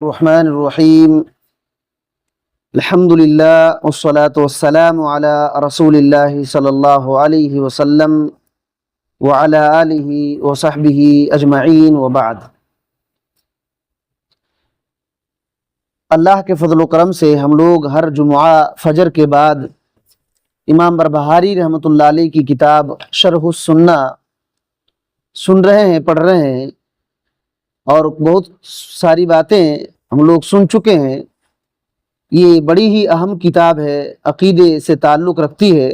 الرحمن الرحیم الحمدللہ والصلاة والسلام علی رسول اللہ صلی اللہ علیہ وسلم وعلی آلہ وصحبہ اجمعین وبعد۔ اللہ کے فضل و کرم سے ہم لوگ ہر جمعہ فجر کے بعد امام بربہاری رحمۃ اللہ علیہ کی کتاب شرح السنہ سن رہے ہیں، پڑھ رہے ہیں، اور بہت ساری باتیں ہم لوگ سن چکے ہیں۔ یہ بڑی ہی اہم کتاب ہے، عقیدے سے تعلق رکھتی ہے۔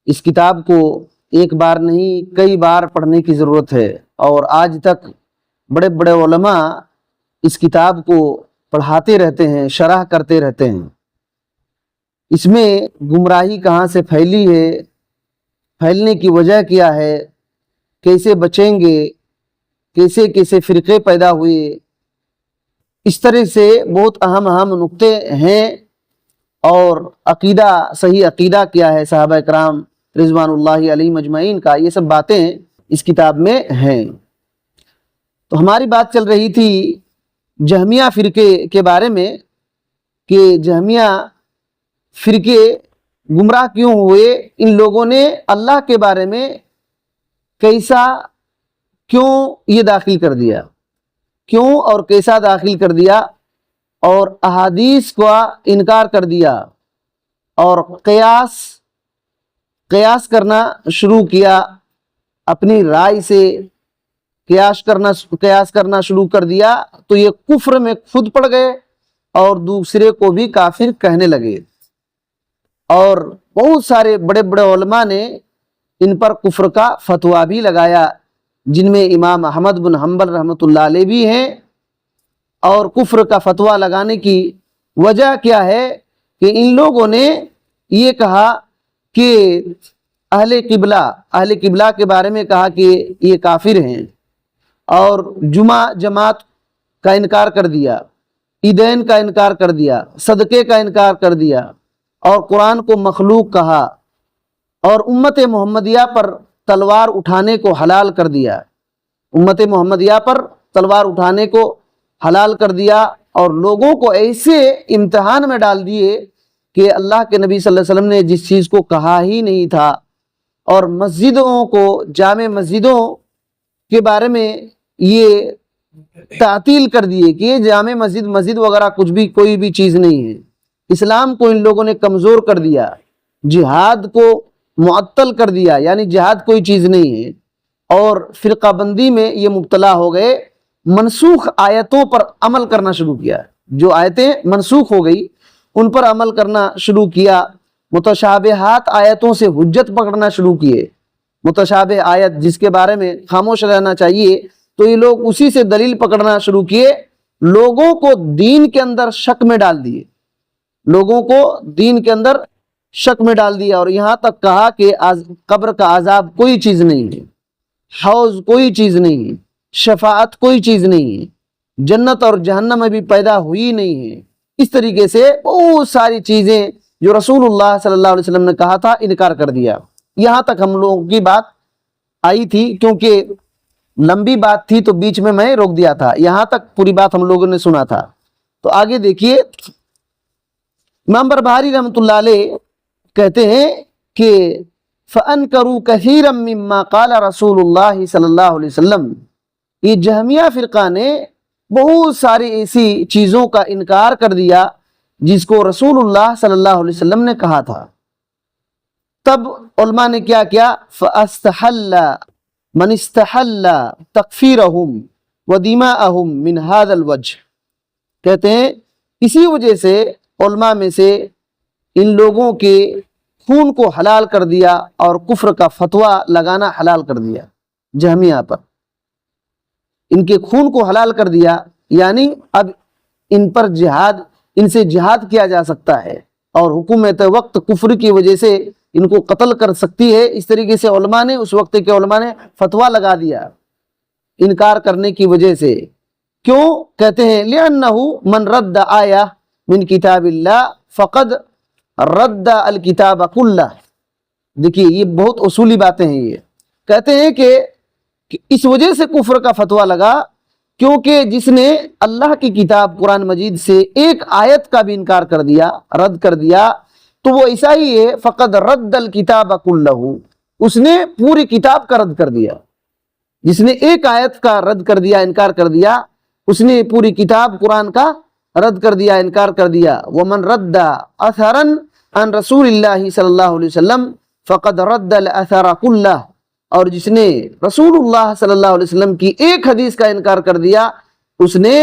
اس کتاب کو ایک بار نہیں کئی بار پڑھنے کی ضرورت ہے، اور آج تک بڑے بڑے علماء اس کتاب کو پڑھاتے رہتے ہیں، شرح کرتے رہتے ہیں۔ اس میں گمراہی کہاں سے پھیلی ہے، پھیلنے کی وجہ کیا ہے، کیسے بچیں گے، کیسے کیسے فرقے پیدا ہوئے، اس طرح سے بہت اہم نقطے ہیں۔ اور عقیدہ، صحیح عقیدہ کیا ہے صحابہ کرام رضوان اللہ علیہم اجمعین کا، یہ سب باتیں اس کتاب میں ہیں۔ تو ہماری بات چل رہی تھی جہمیہ فرقے کے بارے میں کہ جہمیہ فرقے گمراہ کیوں ہوئے، ان لوگوں نے اللہ کے بارے میں کیوں یہ داخل کر دیا، کیوں اور کیسا داخل کر دیا، اور احادیث کا انکار کر دیا، اور قیاس کرنا شروع کیا، اپنی رائے سے قیاس کرنا شروع کر دیا، تو یہ کفر میں خود پڑ گئے اور دوسرے کو بھی کافر کہنے لگے۔ اور بہت سارے بڑے بڑے علماء نے ان پر کفر کا فتویٰ بھی لگایا، جن میں امام احمد بن حنبل رحمۃ اللہ علیہ بھی ہیں۔ اور کفر کا فتویٰ لگانے کی وجہ کیا ہے کہ ان لوگوں نے یہ کہا کہ اہل قبلہ کے بارے میں کہا کہ یہ کافر ہیں، اور جماعت کا انکار کر دیا، عیدین کا انکار کر دیا، صدقے کا انکار کر دیا، اور قرآن کو مخلوق کہا، اور امت محمدیہ پر تلوار اٹھانے کو حلال کر دیا، امت محمدیہ پر تلوار اٹھانے کو حلال کر دیا، اور لوگوں کو ایسے امتحان میں ڈال دیے کہ اللہ کے نبی صلی اللہ علیہ وسلم نے جس چیز کو کہا ہی نہیں تھا، اور مسجدوں کو، جامع مسجدوں کے بارے میں یہ تعطیل کر دیے کہ یہ جامع مسجد وغیرہ کچھ بھی، کوئی بھی چیز نہیں ہے۔ اسلام کو ان لوگوں نے کمزور کر دیا، جہاد کو معطل کر دیا، یعنی جہاد کوئی چیز نہیں ہے، اور فرقہ بندی میں یہ مبتلا ہو گئے، منسوخ آیتوں پر عمل کرنا شروع کیا، جو آیتیں منسوخ ہو گئی ان پر عمل کرنا شروع کیا، متشابہات آیتوں سے حجت پکڑنا شروع کیے، متشابہ آیت جس کے بارے میں خاموش رہنا چاہیے تو یہ لوگ اسی سے دلیل پکڑنا شروع کیے، لوگوں کو دین کے اندر شک میں ڈال دیے، اور یہاں تک کہا کہ قبر کا عذاب کوئی چیز نہیں ہے، حوض کوئی چیز نہیں ہے، شفاعت کوئی چیز نہیں ہے، جنت اور جہنم میں بھی پیدا ہوئی نہیں ہے۔ اس طریقے سے بہت ساری چیزیں جو رسول اللہ صلی اللہ علیہ وسلم نے کہا تھا انکار کر دیا۔ یہاں تک ہم لوگوں کی بات آئی تھی، کیونکہ لمبی بات تھی تو بیچ میں روک دیا تھا، یہاں تک پوری بات ہم لوگوں نے سنا تھا۔ تو آگے دیکھیے، امام بربہاری رحمۃ اللہ علیہ کہتے ہیں کہ فَأَنْكَرُوا كَثِيرًا مِّمَّا قَالَ رسول اللہ صلی اللہ علیہ وسلم، یہ جہمیہ فرقہ نے بہت ساری ایسی چیزوں کا انکار کر دیا جس کو رسول اللہ صلی اللہ علیہ وسلم نے کہا تھا۔ تب علماء نے کیا کیا؟ فَأَسْتَحَلَّ مَنِ اسْتَحَلَّ تَكْفِيرَهُمْ وَدِمَاءَهُمْ مِنْ هَذَا الْوَجْهِ، کہتے ہیں اسی وجہ سے علماء میں سے ان لوگوں کے خون کو حلال کر دیا اور کفر کا فتویٰ لگانا حلال کر دیا جہمیہ پر، ان کے خون کو حلال کر دیا، یعنی اب ان پر ان سے جہاد کیا جا سکتا ہے، اور حکومت وقت کفر کی وجہ سے ان کو قتل کر سکتی ہے۔ اس طریقے سے علماء نے، اس وقت کے علماء نے فتویٰ لگا دیا انکار کرنے کی وجہ سے۔ کیوں؟ کہتے ہیں لِأَنَّهُ مَنْ رَدَّ آیَةً مِنْ کتاب اللہ فقد رد الکتاب کلہ۔ دیکھیے یہ بہت اصولی باتیں ہیں، یہ کہتے ہیں کہ اس وجہ سے کفر کا فتویٰ لگا کیونکہ جس نے اللہ کی کتاب قرآن مجید سے ایک آیت کا بھی انکار کر دیا، رد کر دیا، تو وہ ایسا ہی ہے فقد رد الکتاب کلہ، اس نے پوری کتاب کا رد کر دیا۔ جس نے ایک آیت کا رد کر دیا، انکار کر دیا، اس نے پوری کتاب قرآن کا رد کر دیا، انکار کر دیا۔ ومن رد اثرا عن رسول اللہ صلی اللہ علیہ وسلم فقد رد الاثر کلہ، اور جس نے رسول اللہ صلی اللہ علیہ وسلم کی ایک حدیث کا انکار کر دیا، اس نے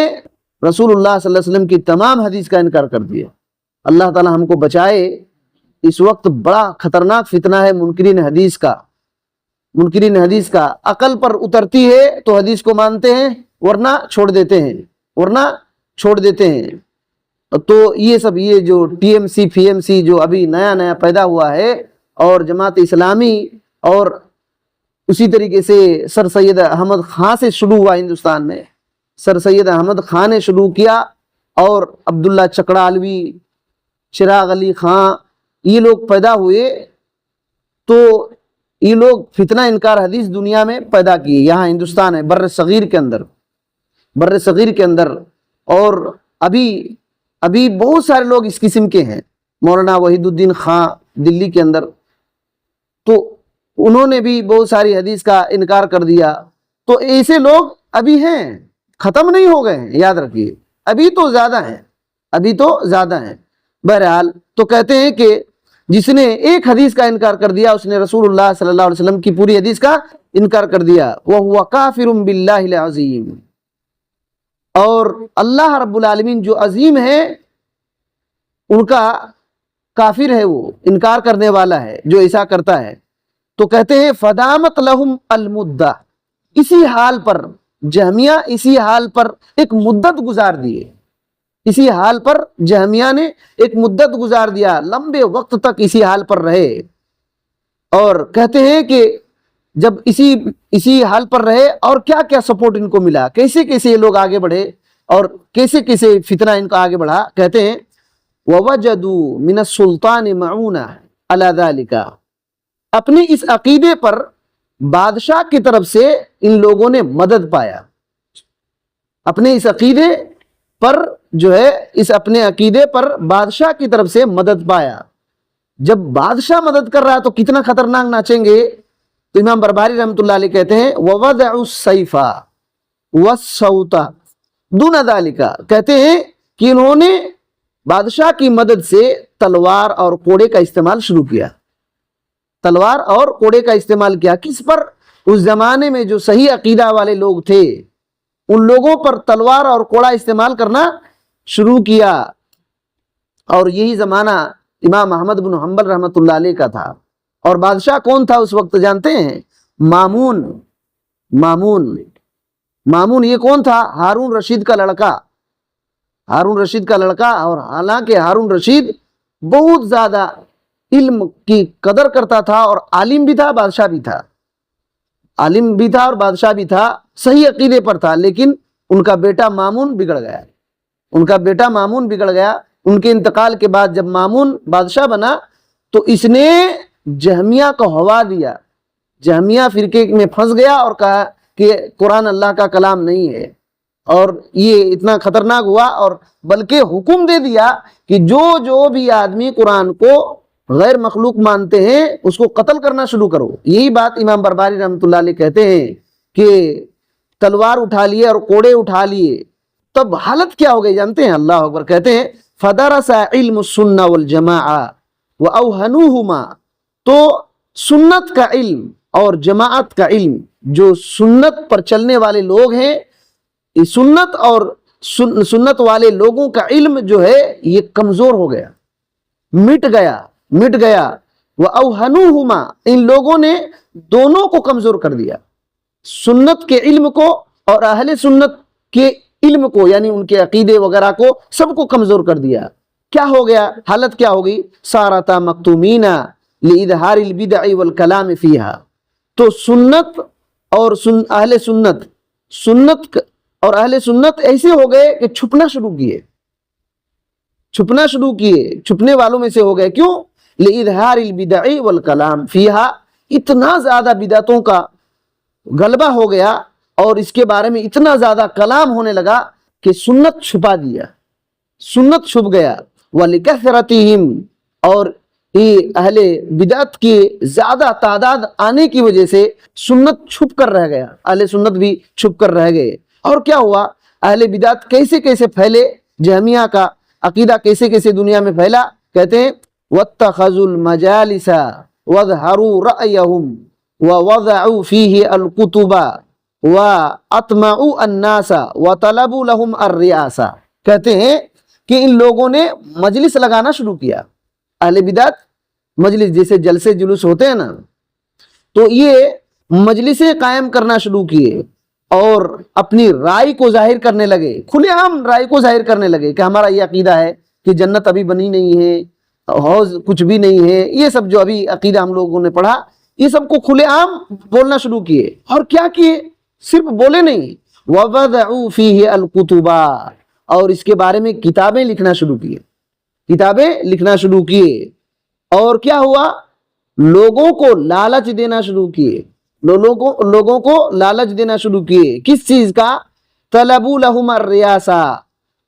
رسول اللہ صلی اللہ علیہ وسلم کی تمام حدیث کا انکار کر دیا۔ اللہ تعالی ہم کو بچائے۔ اس وقت بڑا خطرناک فتنہ ہے منکرین حدیث کا، منکرین حدیث کا۔ عقل پر اترتی ہے تو حدیث کو مانتے ہیں، ورنہ چھوڑ دیتے ہیں، ورنہ چھوڑ دیتے ہیں۔ تو یہ سب یہ جو ٹی ایم سی فی ایم سی جو ابھی نیا نیا پیدا ہوا ہے، اور جماعت اسلامی، اور اسی طریقے سے سر سید احمد خان سے شروع ہوا ہندوستان میں، سر سید احمد خان نے شروع کیا، اور عبداللہ چکڑالوی، چراغ علی خان، یہ لوگ پیدا ہوئے، تو یہ لوگ فتنہ انکار حدیث دنیا میں پیدا کیے، یہاں ہندوستان ہے، بر صغیر کے اندر، بر صغیر کے اندر۔ اور ابھی بہت سارے لوگ اس قسم کے ہیں، مولانا وحید الدین خان دلی کے اندر، تو انہوں نے بھی بہت ساری حدیث کا انکار کر دیا۔ تو ایسے لوگ ابھی ہیں، ختم نہیں ہو گئے ہیں، یاد رکھیے، ابھی تو زیادہ ہیں، ابھی تو زیادہ ہیں۔ بہرحال تو کہتے ہیں کہ جس نے ایک حدیث کا انکار کر دیا، اس نے رسول اللہ صلی اللہ علیہ وسلم کی پوری حدیث کا انکار کر دیا۔ وَهُوَ كَافِرٌ بِاللَّهِ الْعَظِيمِ، اور اللہ رب العالمین جو عظیم ہے ان کا کافر ہے، وہ انکار کرنے والا ہے جو ایسا کرتا ہے۔ تو کہتے ہیں فدامت لہم المدہ، اسی حال پر جہمیہ اسی حال پر ایک مدت گزار دیے، اسی حال پر جہمیہ نے ایک مدت گزار دیا، لمبے وقت تک اسی حال پر رہے۔ اور کہتے ہیں کہ جب اسی حال پر رہے، اور کیا کیا سپورٹ ان کو ملا، کیسے کیسے یہ لوگ آگے بڑھے، اور کیسے کیسے فتنہ ان کو آگے بڑھا۔ کہتے ہیں وَوَجَدُوا مِنَ السُّلْطَانِ مَعُونَةً عَلَى ذَلِكَ، اپنے اس عقیدے پر بادشاہ کی طرف سے ان لوگوں نے مدد پایا، اپنے اس عقیدے پر جو ہے، اس اپنے عقیدے پر بادشاہ کی طرف سے مدد پایا۔ جب بادشاہ مدد کر رہا ہے تو کتنا خطرناک ناچیں گے۔ تو امام بربہاری رحمۃ اللہ علیہ کہتے ہیں وَوَضَعُوا السَّيْفَ وَالصَّوْتَ دُونَ ذَلِكَ، کہتے ہیں کہ انہوں نے بادشاہ کی مدد سے تلوار اور کوڑے کا استعمال شروع کیا، تلوار اور کوڑے کا استعمال کیا۔ کس پر؟ اس زمانے میں جو صحیح عقیدہ والے لوگ تھے، ان لوگوں پر تلوار اور کوڑا استعمال کرنا شروع کیا۔ اور یہی زمانہ امام احمد بن حنبل رحمۃ اللہ علیہ کا تھا۔ اور بادشاہ کون تھا اس وقت جانتے ہیں؟ مامون یہ کون تھا؟ ہارون رشید کا لڑکا، ہارون رشید کا لڑکا۔ اور حالانکہ ہارون رشید بہت زیادہ علم کی قدر کرتا تھا، اور عالم بھی تھا، بادشاہ بھی تھا، عالم بھی تھا اور بادشاہ بھی تھا، صحیح عقیدے پر تھا، لیکن ان کا بیٹا مامون بگڑ گیا، ان کا بیٹا مامون بگڑ گیا۔ ان کے انتقال کے بعد جب مامون بادشاہ بنا تو اس نے جہمیہ کو ہوا دیا، جہمیہ فرقے میں پھنس گیا اور کہا کہ قرآن اللہ کا کلام نہیں ہے، اور یہ اتنا خطرناک ہوا، اور بلکہ حکم دے دیا کہ جو بھی آدمی قرآن کو غیر مخلوق مانتے ہیں اس کو قتل کرنا شروع کرو۔ یہی بات امام بربہاری رحمۃ اللہ علیہ کہتے ہیں کہ تلوار اٹھا لیے اور کوڑے اٹھا لیے، تب حالت کیا ہو گئی جانتے ہیں؟ اللہ اکبر۔ کہتے ہیں فدرس علم السنہ والجماعہ واوہنوہما، تو سنت کا علم اور جماعت کا علم، جو سنت پر چلنے والے لوگ ہیں، سنت اور سنت والے لوگوں کا علم جو ہے یہ کمزور ہو گیا، مٹ گیا۔ وَأَوْهَنُوهُمَا، ان لوگوں نے دونوں کو کمزور کر دیا، سنت کے علم کو اور اہل سنت کے علم کو، یعنی ان کے عقیدے وغیرہ کو، سب کو کمزور کر دیا۔ کیا ہو گیا؟ حالت کیا ہوگی؟ صَارَتَا مَكْتُومِينَ لِإِظْهَارِ الْبِدْعِ وَالْكَلَامِ فِيهَا، تو سنت اور اہل سنت ایسے ہو گئے کہ چھپنا شروع کیے، چھپنے والوں میں سے ہو گئے۔ کیوں؟ لِإِظْهَارِ الْبِدْعِ وَالْكَلَامِ فِيهَا، اتنا زیادہ بدعتوں کا غلبہ ہو گیا اور اس کے بارے میں اتنا زیادہ کلام ہونے لگا کہ سنت چھپا دیا، سنت چھپ گیا۔ وَلِكَثْرَتِهِمْ، اور یہ اہل بدعت کی زیادہ تعداد آنے کی وجہ سے سنت چھپ کر رہ گیا، اہل سنت بھی چھپ کر رہ گئے۔ اور کیا ہوا، اہل بدعت کیسے کیسے پھیلے، جہمیہ کا عقیدہ کیسے کیسے دنیا میں پھیلا، کہتے ہیں وَاتَّخَذُوا الْمَجَالِسَ وَاظْهَرُوا رَأْيَهُمْ وَوَضَعُوا فِيهِ الْكُتُبَ وَأَطْمَعُوا النَّاسَ وَطَلَبُوا لَهُمْ الرِّئَاسَةَ، کہتے ہیں کہ ان لوگوں نے مجلس لگانا شروع کیا، اہل بدعت مجلس جیسے جلسے جلوس ہوتے ہیں نا، تو یہ مجلسیں قائم کرنا شروع کیے اور اپنی رائے کو ظاہر کرنے لگے، کھلے عام رائے کو ظاہر کرنے لگے کہ ہمارا یہ عقیدہ ہے کہ جنت ابھی بنی نہیں ہے، حوض کچھ بھی نہیں ہے، یہ سب جو ابھی عقیدہ ہم لوگوں نے پڑھا، یہ سب کو کھلے عام بولنا شروع کیے۔ اور کیا کیے، صرف بولے نہیں، وَوَضَعُوا فِيهِ الْكُتُبَ، اور اس کے بارے میں کتابیں لکھنا شروع کیے، کتابیں لکھنا شروع کیے۔ اور کیا ہوا، لوگوں کو لالچ دینا شروع کیے، لوگوں کو لالچ دینا شروع کیے، کس چیز کا، طلبوا لہم الریاسہ،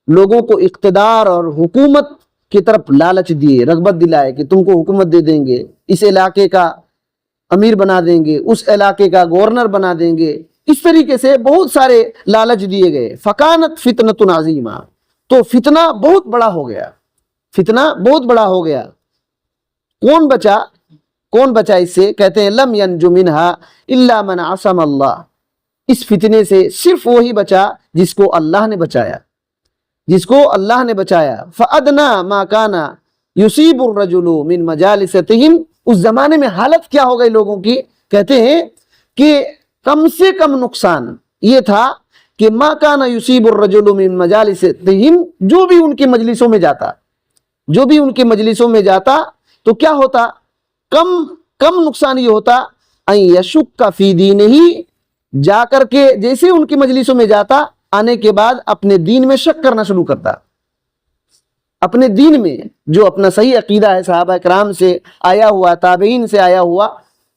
لوگوں کو اقتدار اور حکومت کی طرف لالچ دیے، رغبت دلائے کہ تم کو حکومت دے دیں گے، اس علاقے کا امیر بنا دیں گے، اس علاقے کا گورنر بنا دیں گے، اس طریقے سے بہت سارے لالچ دیے گئے۔ فکانت فتنۃ عظیمہ، تو فتنہ بہت بڑا ہو گیا، فتنہ بہت بڑا ہو گیا۔ کون بچا اس سے، کہتے ہیں لم ینج منہا الا من عصم اللہ، اس فتنے سے صرف وہی بچا جس کو اللہ نے بچایا، جس کو اللہ نے بچایا۔ فادنا ما کان یصیب الرجل من مجالستہم، اس زمانے میں حالت کیا ہو گئی لوگوں کی، کہتے ہیں کہ کم سے کم نقصان یہ تھا کہ ما کان یصیب الرجل من مجالستہم، جو بھی ان کی مجلسوں میں جاتا تو کیا ہوتا، کم نقصان یہ ہوتا، ان یشک فی دینہ، جا کر کے جیسے ان کی مجلسوں میں جاتا، آنے کے بعد اپنے دین میں شک کرنا شروع کرتا، اپنے دین میں جو اپنا صحیح عقیدہ ہے صحابہ کرام سے آیا ہوا، تابعین سے آیا ہوا،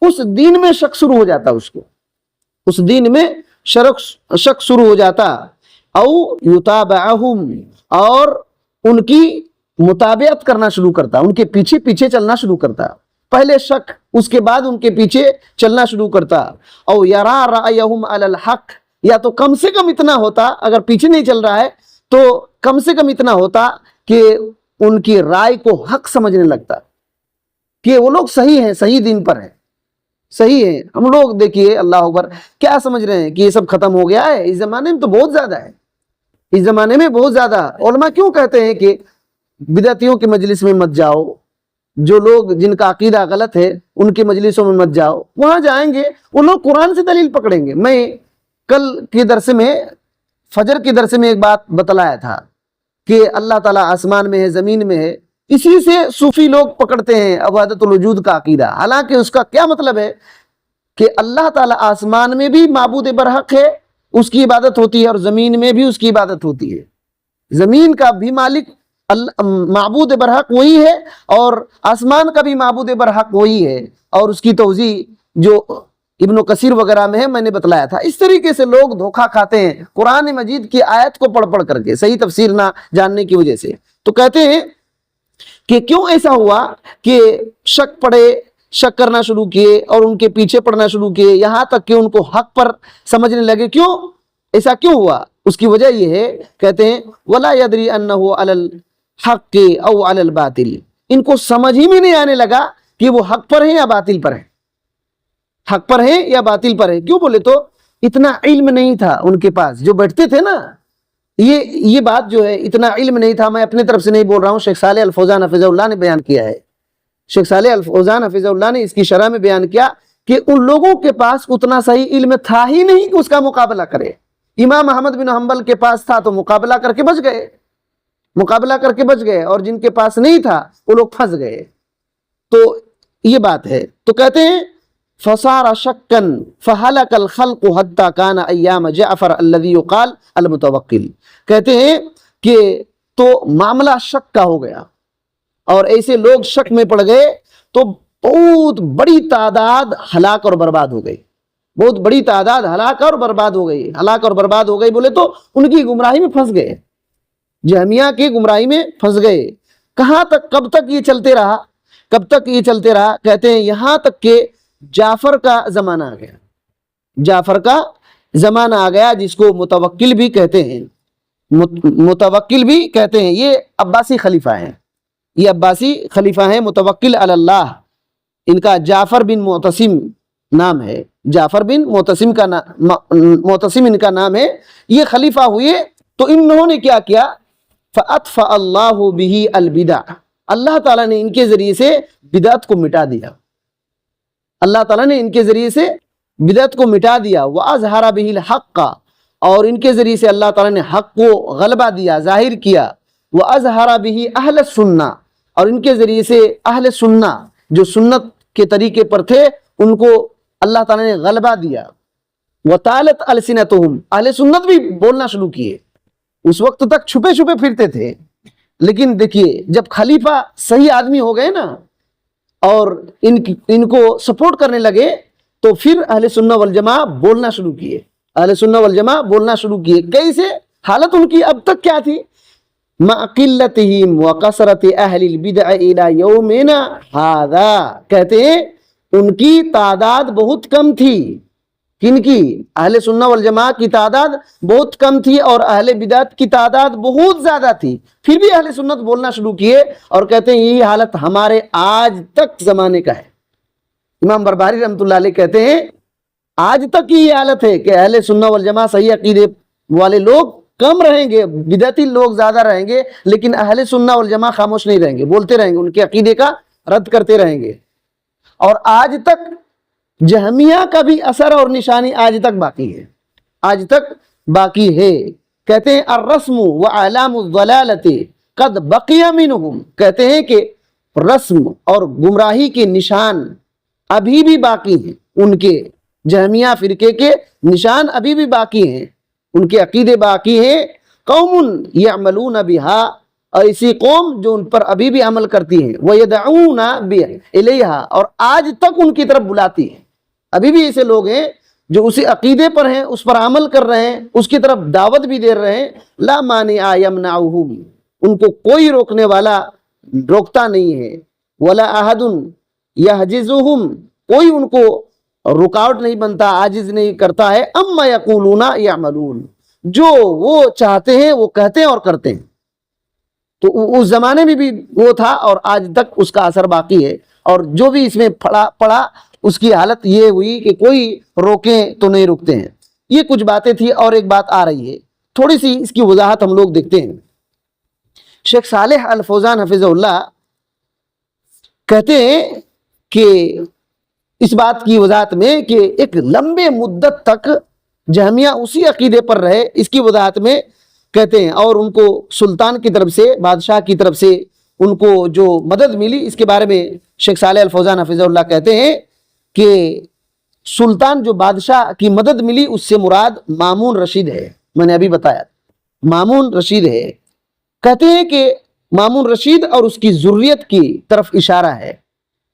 اس دین میں شک شروع ہو جاتا، اس دین میں شک شروع ہو جاتا۔ او یتابعہم، اور ان کی متابعت کرنا شروع کرتا، ان کے پیچھے پیچھے چلنا شروع کرتا، پہلے شک اس کے بعد ان کے پیچھے چلنا شروع کرتا۔ او یرا رأیہم علی الحق، یا تو کم سے کم اتنا ہوتا، اگر پیچھے نہیں چل رہا ہے تو کم سے کم اتنا ہوتا کہ ان کی رائے کو حق سمجھنے لگتا کہ وہ لوگ صحیح ہیں، صحیح دین پر ہیں، صحیح ہے۔ ہم لوگ دیکھیے اللہ اکبر کیا سمجھ رہے ہیں کہ یہ سب ختم ہو گیا ہے، اس زمانے میں تو بہت زیادہ ہے، اس زمانے میں بہت زیادہ۔ علماء کیوں کہتے ہیں کہ بدعتیوں کے مجلس میں مت جاؤ، جو لوگ جن کا عقیدہ غلط ہے ان کے مجلسوں میں مت جاؤ، وہاں جائیں گے وہ لوگ قرآن سے دلیل پکڑیں گے۔ میں کل کے درس میں، فجر کے درس میں ایک بات بتلایا تھا کہ اللہ تعالیٰ آسمان میں ہے، زمین میں ہے، اسی سے صوفی لوگ پکڑتے ہیں وحدت الوجود کا عقیدہ، حالانکہ اس کا کیا مطلب ہے کہ اللہ تعالیٰ آسمان میں بھی معبود برحق ہے، اس کی عبادت ہوتی ہے، اور زمین میں بھی اس کی عبادت ہوتی ہے، زمین کا بھی مالک معبود برحق وہی ہے، اور آسمان کا بھی معبود برحق وہی ہے، اور اس کی توضیح جو ابن کثیر وغیرہ میں ہے میں نے بتلایا تھا۔ اس طریقے سے لوگ دھوکہ کھاتے ہیں قرآن مجید کی آیت کو پڑھ کر کے، صحیح تفسیر نہ جاننے کی وجہ سے۔ تو کہتے ہیں کہ کیوں ایسا ہوا کہ شک کرنا شروع کیے اور ان کے پیچھے پڑنا شروع کیے، یہاں تک کہ ان کو حق پر سمجھنے لگے۔ کیوں ایسا کیوں ہوا، اس کی وجہ یہ ہے، کہتے ہیں ولا یدری انہ علی الحق او علی الباطل، ان کو سمجھ ہی میں نہیں آنے لگا کہ وہ حق پر ہیں یا باطل پر ہیں، حق پر ہیں یا باطل پر ہیں۔ کیوں بولے تو اتنا علم نہیں تھا ان کے پاس، جو بیٹھتے تھے نا، یہ بات جو ہے اتنا علم نہیں تھا، میں اپنے طرف سے نہیں بول رہا ہوں، شیخ صالح الفوزان حفظہ اللہ نے بیان کیا ہے، شیخ صالح الفوزان حفظہ اللہ نے اس کی شرح میں بیان کیا کہ ان لوگوں کے پاس اتنا صحیح علم تھا ہی نہیں کہ اس کا مقابلہ کرے۔ امام احمد بن حنبل کے پاس تھا تو مقابلہ کر کے بچ گئے، اور جن کے پاس نہیں تھا وہ لوگ پھنس گئے۔ تو یہ بات ہے، تو کہتے ہیں فصار شکن فہلک الخلق حتی کان ایام جعفر الذی یقال المتوکل، کہتے ہیں کہ تو معاملہ شک کا ہو گیا، اور ایسے لوگ شک میں پڑ گئے تو بہت بڑی تعداد ہلاک اور برباد ہو گئی، بہت بڑی تعداد ہلاک اور برباد ہو گئی. ہلاک اور برباد ہو گئی بولے تو ان کی گمراہی میں پھنس گئے, جہمیہ کی گمراہی میں پھنس گئے. کہاں تک, کب تک یہ چلتے رہا, کب تک یہ چلتے رہا؟ کہتے ہیں یہاں تک کہ جعفر کا زمانہ آ گیا. جعفر کا زمانہ آ گیا, جس کو متوکل بھی کہتے ہیں, متوکل بھی کہتے ہیں. یہ عباسی خلیفہ ہیں, یہ عباسی خلیفہ ہیں, متوکل علی اللہ. ان کا جعفر بن معتصم نام ہے, جعفر بن معتصم کا معتصم ان کا نام ہے. یہ خلیفہ ہوئے تو انہوں نے کیا کیا؟ فَأَطْفَأَ اللَّهُ بِهِ الْبِدَعَ, اللہ تعالیٰ نے ان کے ذریعے سے بدعت کو مٹا دیا. اللہ تعالیٰ نے ان کے ذریعے سے بدعت کو مٹا دیا. وَأَظْهَرَ بِهِ الْحَقَّ, اور ان کے ذریعے سے اللہ تعالیٰ نے حق کو غلبہ دیا, ظاہر کیا. وَأَظْهَرَ بِهِ أَهْلَ السُّنَّةِ, اور ان کے ذریعے سے اہل سنہ جو سنت کے طریقے پر تھے ان کو اللہ تعالیٰ نے غلبہ دیا. وَطَالَتْ أَلْسِنَتُهُمْ, اہل سنت بھی بولنا شروع کیے. اس وقت تک چھپے چھپے پھرتے تھے, لیکن دیکھیے جب خلیفہ صحیح آدمی ہو گئے نا اور ان کو سپورٹ کرنے لگے تو پھر اہل سنہ والجماعہ بولنا شروع کیے. اہل سنہ والجماعہ بولنا شروع کیے. کیسے حالت ان کی اب تک کیا تھی؟ مَعَ قِلَّتِهِمْ وَقَثْرَةِ أَهْلِ الْبِدْعِ إِلَى يَوْمِنَا هَذَا, کہتے ہیں ان کی تعداد بہت کم تھی. کن کی؟ اہل سنہ والجماعہ کی تعداد بہت کم تھی اور اہل بدعت کی تعداد بہت زیادہ تھی. پھر بھی اہل سنت بولنا شروع کیے اور کہتے ہیں یہی حالت ہمارے آج تک زمانے کا ہے. امام بربہاری رحمۃ اللہ علیہ کہتے ہیں آج تک کی یہ حالت ہے کہ اہل سنہ والجماعہ صحیح عقیدے والے لوگ کم رہیں گے, بدعتی لوگ زیادہ رہیں گے, لیکن اہل سنہ والجماعہ خاموش نہیں رہیں گے, بولتے رہیں گے, ان کے عقیدے کا رد کرتے رہیں گے. اور آج تک جہمیہ کا بھی اثر اور نشانی آج تک باقی ہے, آج تک باقی ہے. کہتے ہیں الرسم وعلام الضلالۃ قد بقی منہم, کہتے ہیں کہ رسم اور گمراہی کے نشان ابھی بھی باقی ہیں. ان کے جہمیہ فرقے کے نشان ابھی بھی باقی ہیں, ان کے عقیدے باقی ہیں. قوم یعملون بہا, ایسی قوم جو ان پر ابھی بھی عمل کرتی ہے. ویدعون الیہا, اور آج تک ان کی طرف بلاتی ہے. ابھی بھی ایسے لوگ ہیں جو اسی عقیدے پر ہیں, اس پر عمل کر رہے ہیں, اس کی طرف دعوت بھی دے رہے ہیں. لا مانع یمنعہم, ان کو کوئی روکنے والا روکتا نہیں ہے. ولا احد یحجزہم, کوئی ان کو رکاوٹ نہیں بنتا, عاجز نہیں کرتا ہے. اما یقولون یعملون, جو وہ چاہتے ہیں وہ کہتے ہیں اور کرتے ہیں. تو اس زمانے میں بھی وہ تھا اور آج تک اس کا اثر باقی ہے. اور جو بھی اس میں پڑا اس کی حالت یہ ہوئی کہ کوئی روکیں تو نہیں رکتے ہیں. یہ کچھ باتیں تھی اور ایک بات آ رہی ہے, تھوڑی سی اس کی وضاحت ہم لوگ دیکھتے ہیں. شیخ صالح الفوزان حفظہ اللہ کہتے ہیں کہ اس بات کی وضاحت میں کہ ایک لمبے مدت تک جہمیہ اسی عقیدے پر رہے, اس کی وضاحت میں کہتے ہیں. اور ان کو سلطان کی طرف سے, بادشاہ کی طرف سے ان کو جو مدد ملی, اس کے بارے میں شیخ صالح الفوزان حفظہ اللہ کہتے ہیں کہ سلطان جو بادشاہ کی مدد ملی اس سے مراد مامون رشید ہے. میں نے ابھی بتایا مامون رشید ہے. کہتے ہیں کہ مامون رشید اور اس کی ذریت کی طرف اشارہ ہے.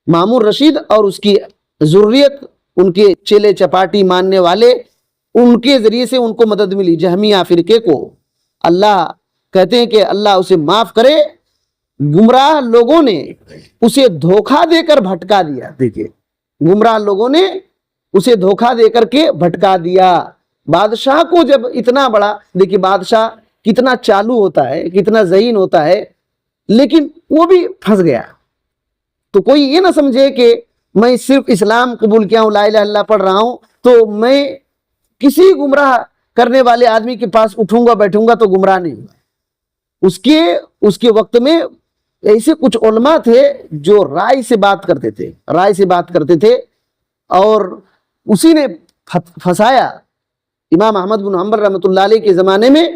مامون رشید اور اس کی ذریت, ان کے چیلے چپاٹی ماننے والے, ان کے ذریعے سے ان کو مدد ملی جہمیہ فرقے کو. اللہ کہتے ہیں کہ اللہ اسے معاف کرے, گمراہ لوگوں نے اسے دھوکہ دے کر بھٹکا دیا. دیکھیے گمراہ لوگوں نے اسے دھوکہ دے کر کے بھٹکا دیا. بادشاہ کو جب اتنا بڑا, دیکھیے بادشاہ کتنا چالو ہوتا ہے, کتنا ذہین ہوتا ہے, لیکن وہ بھی پھنس گیا. تو کوئی یہ نہ سمجھے کہ میں صرف اسلام قبول کیا ہوں, لا الہ الا اللہ پڑھ رہا ہوں, تو میں کسی گمراہ کرنے والے آدمی کے پاس اٹھوں گا بیٹھوں گا تو گمراہ نہیں ہوں. اس کے وقت میں ایسے کچھ علماء تھے جو رائے سے بات کرتے تھے, رائے سے بات کرتے تھے, اور اسی نے پھنسایا. امام احمد بن حنبل رحمۃ اللہ علیہ کے زمانے میں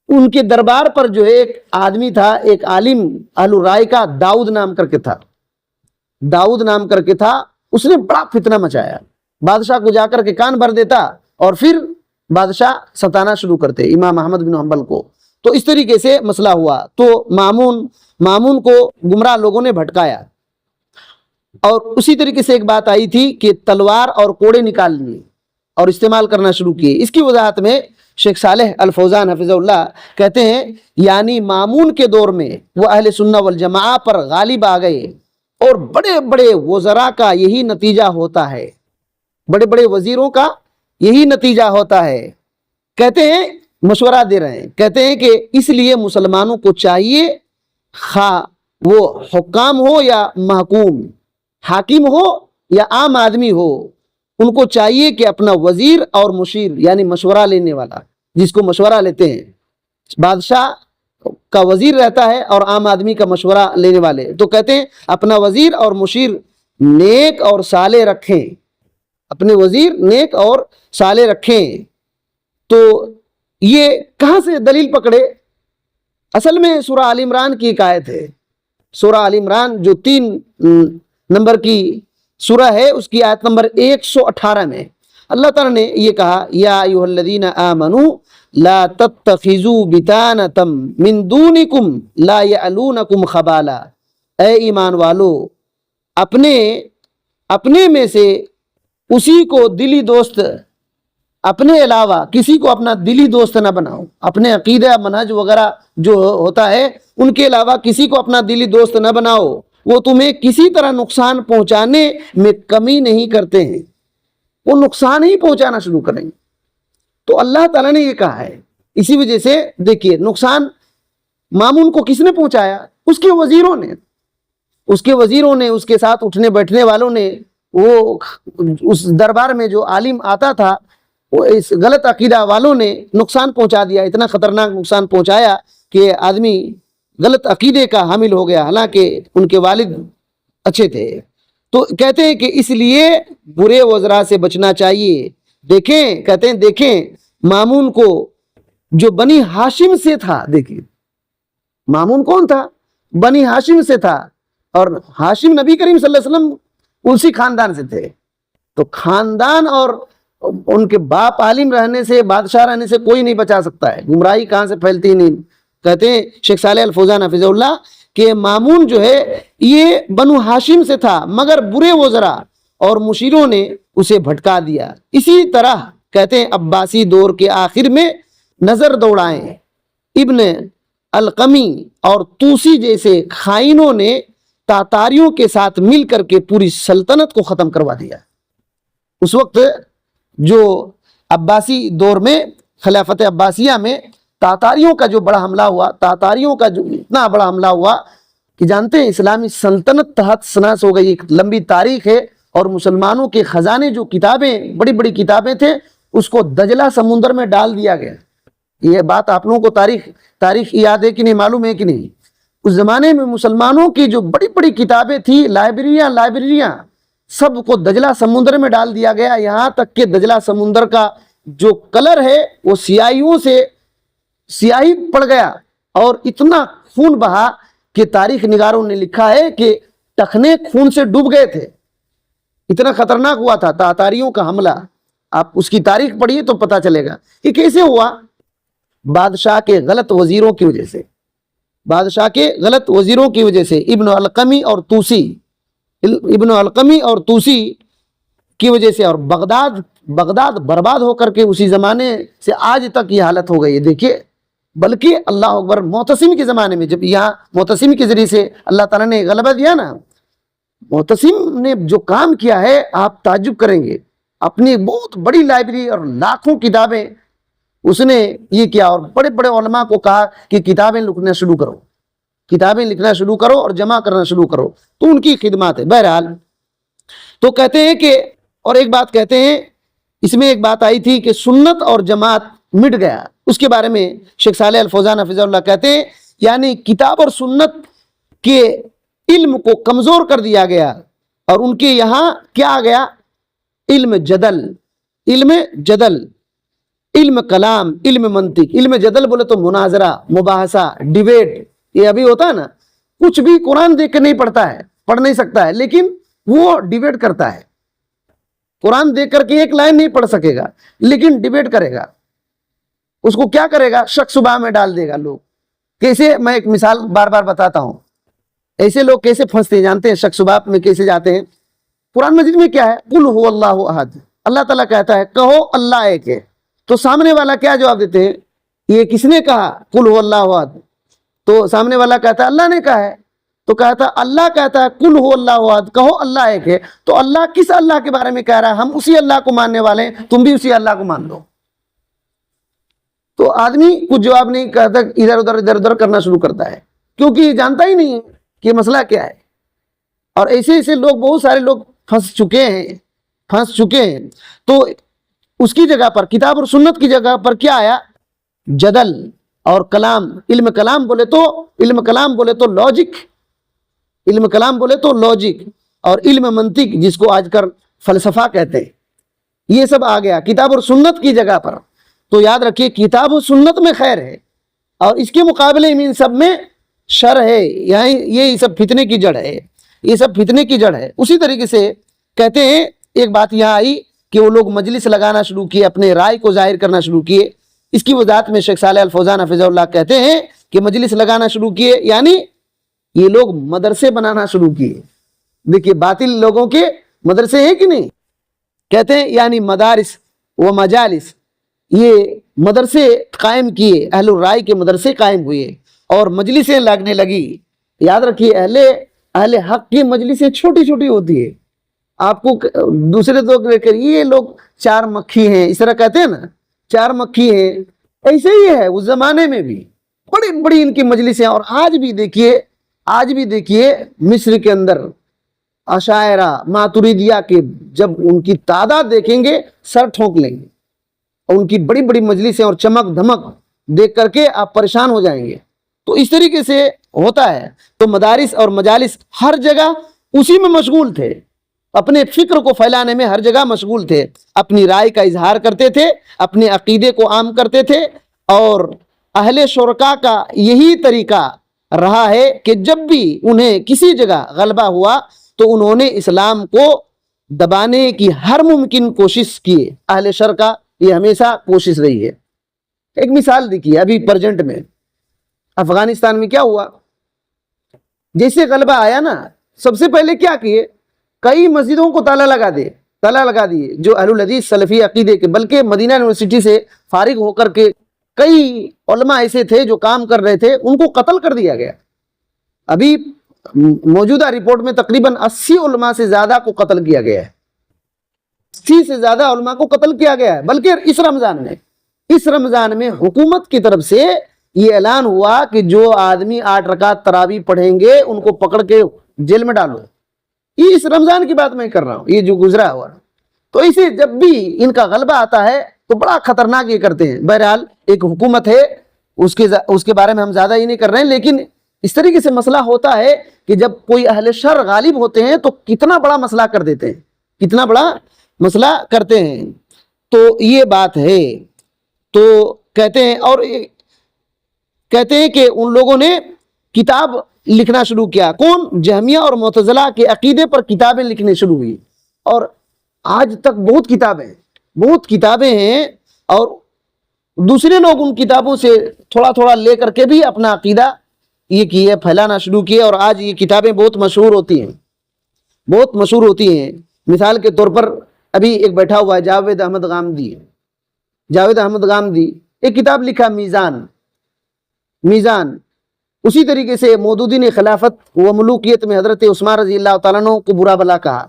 ان کے دربار پر جو ایک آدمی تھا, ایک عالم اہل رائے کا, داؤد نام کر کے تھا, داؤد نام کر کے تھا. اس نے بڑا فتنہ مچایا, بادشاہ کو جا کر کے کان بھر دیتا اور پھر بادشاہ ستانا شروع کرتے امام احمد بن حنبل کو. تو اس طریقے سے مسئلہ ہوا. تو مامون کو گمراہ لوگوں نے بھٹکایا. اور اسی طریقے سے ایک بات آئی تھی کہ تلوار اور کوڑے نکال لیے اور استعمال کرنا شروع کیے. اس کی وضاحت میں شیخ صالح الفوزان حفظ اللہ کہتے ہیں یعنی مامون کے دور میں وہ اہل سنہ والجماعہ پر غالب آ گئے اور بڑے بڑے وزراء کا یہی نتیجہ ہوتا ہے، بڑے بڑے وزیروں کا یہی نتیجہ ہوتا ہے. کہتے ہیں مشورہ دے رہے ہیں، کہتے ہیں کہ اس لیے مسلمانوں کو چاہیے خواہ وہ حکام ہو یا محکوم، حاکم ہو یا عام آدمی ہو، ان کو چاہیے کہ اپنا وزیر اور مشیر یعنی مشورہ لینے والا، جس کو مشورہ لیتے ہیں، بادشاہ کا وزیر رہتا ہے اور عام آدمی کا مشورہ لینے والے، تو کہتے ہیں اپنا وزیر اور مشیر نیک اور صالح رکھیں، اپنے وزیر نیک اور صالح رکھیں. تو یہ کہاں سے دلیل پکڑے؟ اصل میں سورہ آل عمران کی ایک آیت ہے، سورہ آل عمران جو 3 نمبر کی سورہ ہے، اس کی آیت نمبر 118 میں اللہ تعالیٰ نے یہ کہا یا ایھا الذین آمنوا لا تتخذوا بطانة من دونکم لا یعلونکم خبالا، اے ایمان والو اپنے میں سے اسی کو دلی دوست، اپنے علاوہ کسی کو اپنا دلی دوست نہ بناؤ، اپنے عقیدہ منہج وغیرہ جو ہوتا ہے ان کے علاوہ کسی کو اپنا دلی دوست نہ بناؤ، وہ تمہیں کسی طرح نقصان پہنچانے میں کمی نہیں کرتے ہیں، وہ نقصان ہی پہنچانا شروع کریں گے. تو اللہ تعالیٰ نے یہ کہا ہے. اسی وجہ سے دیکھیے نقصان مامون کو کس نے پہنچایا؟ اس کے وزیروں نے، اس کے ساتھ اٹھنے بیٹھنے والوں نے. وہ اس دربار میں جو عالم آتا تھا وہ اس غلط عقیدہ والوں نے نقصان پہنچا دیا، اتنا خطرناک نقصان پہنچایا کہ آدمی غلط عقیدے کا حامل ہو گیا، حالانکہ ان کے والد اچھے تھے. تو کہتے ہیں کہ اس لیے برے وزراء سے بچنا چاہیے. کہتے ہیں دیکھیں مامون کو جو بنی ہاشم سے تھا، دیکھیں مامون کون تھا؟ بنی ہاشم سے تھا، اور ہاشم نبی کریم صلی اللہ علیہ وسلم اسی خاندان سے تھے. تو خاندان اور ان کے باپ عالم رہنے سے، بادشاہ رہنے سے کوئی نہیں بچا سکتا ہے، گمراہی کہاں سے پھیلتی نہیں. کہتے ہیں شیخ صالح الفوزان حفظ اللہ کہ مامون جو ہے یہ بنو ہاشم سے تھا، مگر برے وزراء اور مشیروں نے اسے بھٹکا دیا. اسی طرح کہتے ہیں عباسی دور کے آخر میں نظر دوڑائیں ابن القمی اور توسی جیسے خائنوں نے تاتاریوں کے ساتھ مل کر کے پوری سلطنت کو ختم کروا دیا. اس وقت جو عباسی دور میں خلافت عباسیہ میں تاتاریوں کا جو بڑا حملہ ہوا، تاتاریوں کا جو اتنا بڑا حملہ ہوا کہ جانتے ہیں اسلامی سلطنت تحت سناس ہو گئی. ایک لمبی تاریخ ہے، اور مسلمانوں کے خزانے جو کتابیں، بڑی بڑی کتابیں تھے، اس کو دجلہ سمندر میں ڈال دیا گیا. یہ بات آپ لوگوں کو تاریخ یاد ہے کہ نہیں، معلوم ہے کہ نہیں؟ اس زمانے میں مسلمانوں کی جو بڑی بڑی کتابیں تھیں، لائبریریاں سب کو دجلہ سمندر میں ڈال دیا گیا. یہاں تک کہ دجلہ سمندر کا جو کلر ہے وہ سیاہی پڑ گیا، اور اتنا خون بہا کہ تاریخ نگاروں نے لکھا ہے کہ ٹخنے خون سے ڈوب گئے تھے. اتنا خطرناک ہوا تھا تاتاریوں کا حملہ. آپ اس کی تاریخ پڑھیے تو پتہ چلے گا. یہ کیسے ہوا؟ بادشاہ کے غلط وزیروں کی وجہ سے، ابن القمی اور توسی کی وجہ سے. اور بغداد برباد ہو کر کے اسی زمانے سے آج تک یہ حالت ہو گئی ہے. دیکھیے، بلکہ اللہ اکبر، معتصم کے زمانے میں جب یہاں معتصم کے ذریعے سے اللہ تعالیٰ نے غلبہ دیا نا، معتصم نے جو کام کیا ہے آپ تعجب کریں گے. اپنی بہت بڑی لائبریری اور لاکھوں کتابیں اس نے یہ کیا، اور بڑے بڑے علماء کو کہا کہ کتابیں لکھنا شروع کرو اور جمع کرنا شروع کرو. تو ان کی خدمات ہے. بہرحال تو کہتے ہیں کہ، اور ایک بات کہتے ہیں، اس میں ایک بات آئی تھی کہ سنت اور جماعت مٹ گیا. اس کے بارے میں شیخ صالح الفوزان حفظ اللہ کہتے ہیں یعنی کتاب اور سنت کے علم کو کمزور کر دیا گیا، اور ان کے یہاں کیا آ گیا؟ علم جدل، علم کلام، علم منطق. علم جدل بولے تو مناظرہ، مباحثہ، ڈیبیٹ. یہ ابھی ہوتا ہے نا، کچھ بھی قرآن دیکھ کے نہیں پڑھ نہیں سکتا ہے، لیکن وہ ڈیبیٹ کرتا ہے. قرآن دیکھ کر کے ایک لائن نہیں پڑھ سکے گا، لیکن ڈیبیٹ کرے گا. اس کو کیا کرے گا؟ شک شبہ میں ڈال دے گا لوگ. کیسے؟ میں ایک مثال بار بار بتاتا ہوں. ایسے لوگ کیسے پھنستے ہیں جانتے ہیں؟ شک شبہات میں کیسے جاتے ہیں؟ قرآن مجید میں کیا ہے؟ قل هو اللہ احد، اللہ تعالیٰ کہتا ہے کہو اللہ ایک ہے، تو سامنے والا کیا جواب دیتے ہیں؟ یہ کس نے کہا قل هو اللہ احد؟ تو سامنے والا کہتا ہے اللہ نے کہا ہے، تو کہتا اللہ کہتا ہے قل هو اللہ احد، کہو اللہ ایک ہے، تو اللہ کس اللہ کے بارے میں کہہ رہا ہے؟ ہم اسی اللہ کو ماننے والے ہیں، تم بھی اسی اللہ کو مان لو۔ تو آدمی کچھ جواب نہیں کہتا، ادھر ادھر کرنا شروع کرتا ہے، کیونکہ یہ جانتا ہی نہیں ہے کہ مسئلہ کیا ہے۔ اور ایسے ایسے لوگ، بہت سارے لوگ پھنس چکے ہیں۔ تو اس کی جگہ پر، کتاب اور سنت کی جگہ پر کیا آیا؟ جدل اور کلام۔ علم کلام بولے تو لاجک، علم کلام بولے تو لاجک، اور علم منطق جس کو آج کل فلسفہ کہتے ہیں، یہ سب آ گیا کتاب اور سنت کی جگہ پر۔ تو یاد رکھیے کتاب و سنت میں خیر ہے، اور اس کے مقابلے میں ان سب میں شر ہے، یعنی یہ سب فتنے کی جڑ ہے، یہ سب فتنے کی جڑ ہے۔ اسی طریقے سے کہتے ہیں ایک بات یہاں آئی کہ وہ لوگ مجلس لگانا شروع کیے، اپنے رائے کو ظاہر کرنا شروع کیے۔ اس کی وضاحت میں شیخ صالح الفوزان حفظہ اللہ کہتے ہیں کہ مجلس لگانا شروع کیے یعنی یہ لوگ مدرسے بنانا شروع کیے۔ دیکھیے باطل لوگوں کے مدرسے ہیں کہ نہیں؟ کہتے ہیں یعنی مدارس و مجالس، یہ مدرسے قائم کیے، اہل الرائے کے مدرسے قائم ہوئے اور مجلسیں لگنے لگی۔ یاد رکھیے اہل حق کی مجلسیں چھوٹی چھوٹی ہوتی ہے، آپ کو دوسرے لوگ یہ لوگ چار مکھی ہیں، اس طرح کہتے ہیں نا، چار مکھی ہیں، ایسے ہی ہے اس زمانے میں بھی بڑی بڑی ان کی مجلسیں۔ اور آج بھی دیکھیے مصر کے اندر اشاعرہ ماتریدیہ کے جب ان کی تعداد دیکھیں گے سر ٹھونک لیں گے، اور ان کی بڑی بڑی مجلسیں اور چمک دھمک دیکھ کر کے آپ پریشان ہو جائیں گے۔ تو اس طریقے سے ہوتا ہے۔ تو مدارس اور مجالس ہر جگہ اسی میں مشغول تھے، اپنے فکر کو پھیلانے میں ہر جگہ مشغول تھے، اپنی رائے کا اظہار کرتے تھے، اپنے عقیدے کو عام کرتے تھے۔ اور اہل شرکا کا یہی طریقہ رہا ہے کہ جب بھی انہیں کسی جگہ غلبہ ہوا تو انہوں نے اسلام کو دبانے کی ہر ممکن کوشش کی۔ اہل شرکا یہ ہمیشہ کوشش رہی ہے۔ ایک مثال دیکھیے ابھی پرزنٹ میں افغانستان میں کیا ہوا، جیسے غلبہ آیا نا، سب سے پہلے کیا کیے، کئی مسجدوں کو تالا لگا دیے جو اہل الحدیث سلفی عقیدے کے، بلکہ مدینہ یونیورسٹی سے فارغ ہو کر کے کئی علماء ایسے تھے جو کام کر رہے تھے، ان کو قتل کر دیا گیا۔ ابھی موجودہ رپورٹ میں تقریباً 80 علماء سے زیادہ کو قتل کیا گیا ہے، 80 سے زیادہ علماء کو قتل کیا گیا ہے۔ بلکہ اس رمضان میں حکومت کی طرف سے یہ اعلان ہوا کہ جو آدمی 8 رکعت تراویح پڑھیں گے ان کو پکڑ کے جیل میں ڈالو۔ یہ اس رمضان کی بات میں کر رہا ہوں، یہ جو گزرا ہوا۔ تو اسے جب بھی ان کا غلبہ آتا ہے تو بڑا خطرناک یہ کرتے ہیں۔ بہرحال ایک حکومت ہے، اس کے بارے میں ہم زیادہ ہی نہیں کر رہے ہیں، لیکن اس طریقے سے مسئلہ ہوتا ہے کہ جب کوئی اہل شر غالب ہوتے ہیں تو کتنا بڑا مسئلہ کر دیتے ہیں، کتنا بڑا مسئلہ کرتے ہیں۔ تو یہ بات ہے۔ تو کہتے ہیں، اور کہتے ہیں کہ ان لوگوں نے کتاب لکھنا شروع کیا۔ کون؟ جہمیہ اور معتزلہ کے عقیدے پر کتابیں لکھنے شروع ہوئی، اور آج تک بہت کتابیں ہیں، اور دوسرے لوگ ان کتابوں سے تھوڑا تھوڑا لے کر کے بھی اپنا عقیدہ یہ کیے، پھیلانا شروع کیے، اور آج یہ کتابیں بہت مشہور ہوتی ہیں۔ مثال کے طور پر ابھی ایک بیٹھا ہوا ہے جاوید احمد غامدی، ایک کتاب لکھا میزان۔ اسی طریقے سے مودودی نے خلافت و ملوکیت میں حضرت عثمان رضی اللہ تعالیٰ عنہ کو برا بھلا کہا۔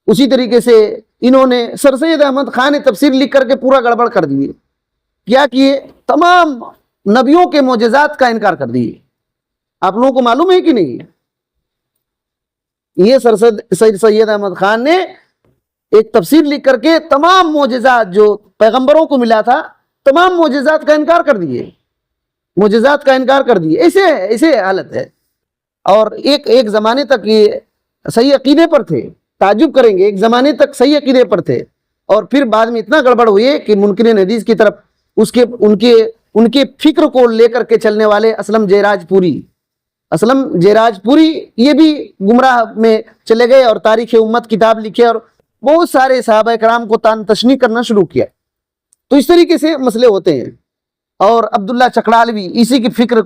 اسی طریقے سے انہوں نے سر سید احمد خان نے تفسیر لکھ کر کے پورا گڑبڑ کر دیے۔ کیا کیے؟ تمام نبیوں کے معجزات کا انکار کر دیے۔ آپ لوگوں کو معلوم ہے کہ نہیں؟ یہ سر سید احمد خان نے ایک تفسیر لکھ کر کے تمام معجزات جو پیغمبروں کو ملا تھا، تمام معجزات کا انکار کر دیے۔ ایسے حالت ہے۔ اور ایک زمانے تک یہ صحیح عقیدے پر تھے، تعجب کریں گے، ایک زمانے تک صحیح عقیدے پر تھے، اور پھر بعد میں اتنا گڑبڑ ہوئے کہ منکرین حدیث کی طرف ان کے فکر کو لے کر کے چلنے والے اسلم جیراج پوری یہ بھی گمراہ میں چلے گئے، اور تاریخ امت کتاب لکھے، اور بہت سارے صحابہ کرام کو تان تشنیع کرنا شروع کیا۔ تو اس طریقے سے مسئلے ہوتے ہیں۔ اور عبداللہ چکڑالوی اسی کی فکر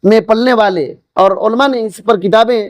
میں پلنے والے، اور علماء نے اس پر کتابیں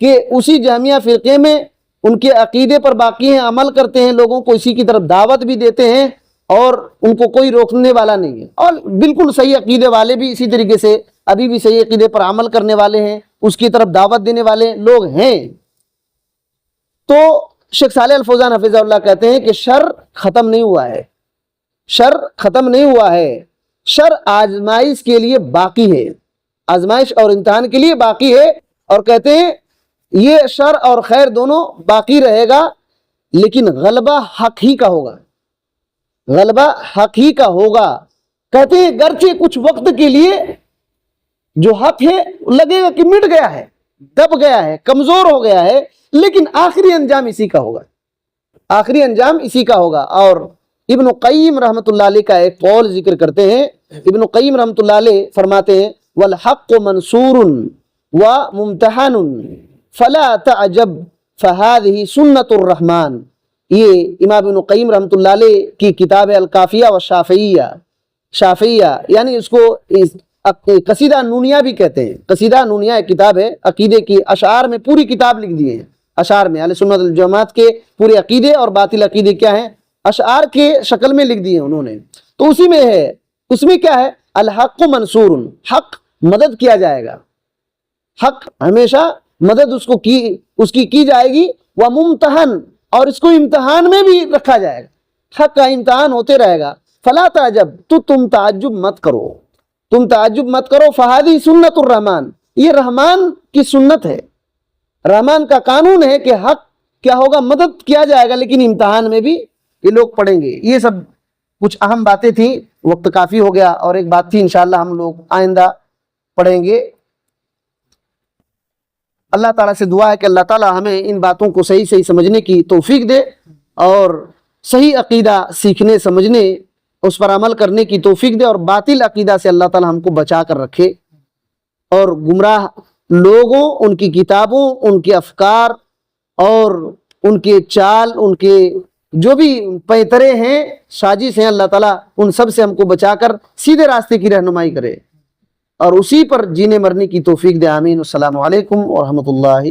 کہ اسی جامعہ فرقے میں ان کے عقیدے پر باقی ہیں, عمل کرتے ہیں, لوگوں کو اسی کی طرف دعوت بھی دیتے ہیں اور ان کو کوئی روکنے والا نہیں ہے, اور بالکل صحیح عقیدے والے بھی اسی طریقے سے ابھی بھی صحیح عقیدے پر عمل کرنے والے ہیں, اس کی طرف دعوت دینے والے لوگ ہیں. تو شیخ صالح الفوزان حفظہ اللہ کہتے ہیں کہ شر ختم نہیں ہوا ہے, شر ختم نہیں ہوا ہے, شر آزمائش کے لیے باقی ہے, آزمائش اور امتحان کے لیے باقی ہے. اور کہتے ہیں یہ شر اور خیر دونوں باقی رہے گا, لیکن غلبہ حق ہی کا ہوگا, غلبہ حق ہی کا ہوگا. کہتے ہیں گرچہ کچھ وقت کے لیے جو حق ہے لگے گا کہ مٹ گیا ہے, دب گیا ہے, کمزور ہو گیا ہے, لیکن آخری انجام اسی کا ہوگا, آخری انجام اسی کا ہوگا. اور ابن قیم رحمۃ اللہ علیہ کا ایک قول ذکر کرتے ہیں. ابن قیم رحمۃ اللہ علیہ فرماتے ہیں والحق منصور وممتحن فلا تعجب فهذه سنت الرحمن. یہ امام ابن قیم رحمۃ اللہ علیہ کی کتاب الکافیہ و شافعیہ یعنی اس کو قصیدہ نونیہ بھی کہتے ہیں. قصیدہ نونیہ ایک کتاب ہے عقیدے کی, اشعار میں پوری کتاب لکھ دیے ہیں, اشعار میں اہل سنت الجماعت کے پورے عقیدے اور باطل عقیدے کیا ہیں اشعار کے شکل میں لکھ دیے انہوں نے. تو اسی میں ہے, اس میں کیا ہے الحق منصور, حق مدد کیا جائے گا, حق ہمیشہ مدد اس کی جائے گی. وممتحن, اور اس کو امتحان میں بھی رکھا جائے گا, حق کا امتحان ہوتے رہے گا. فلا تعجب, تو تم تعجب مت کرو, تم تعجب مت کرو. فہذی سنت الرحمن, یہ رحمان کی سنت ہے, رحمان کا قانون ہے کہ حق کیا ہوگا مدد کیا جائے گا, لیکن امتحان میں بھی یہ لوگ پڑھیں گے. یہ سب کچھ اہم باتیں تھیں, وقت کافی ہو گیا, اور ایک بات تھی انشاءاللہ ہم لوگ آئندہ پڑھیں گے. اللہ تعالیٰ سے دعا ہے کہ اللہ تعالیٰ ہمیں ان باتوں کو صحیح صحیح سمجھنے کی توفیق دے, اور صحیح عقیدہ سیکھنے سمجھنے اس پر عمل کرنے کی توفیق دے, اور باطل عقیدہ سے اللہ تعالیٰ ہم کو بچا کر رکھے, اور گمراہ لوگوں, ان کی کتابوں, ان کے افکار اور ان کے چال, ان کے جو بھی پیترے ہیں, سازش ہیں, اللہ تعالیٰ ان سب سے ہم کو بچا کر سیدھے راستے کی رہنمائی کرے اور اسی پر جینے مرنے کی توفیق دے. آمین. السلام علیکم ورحمۃ اللہ.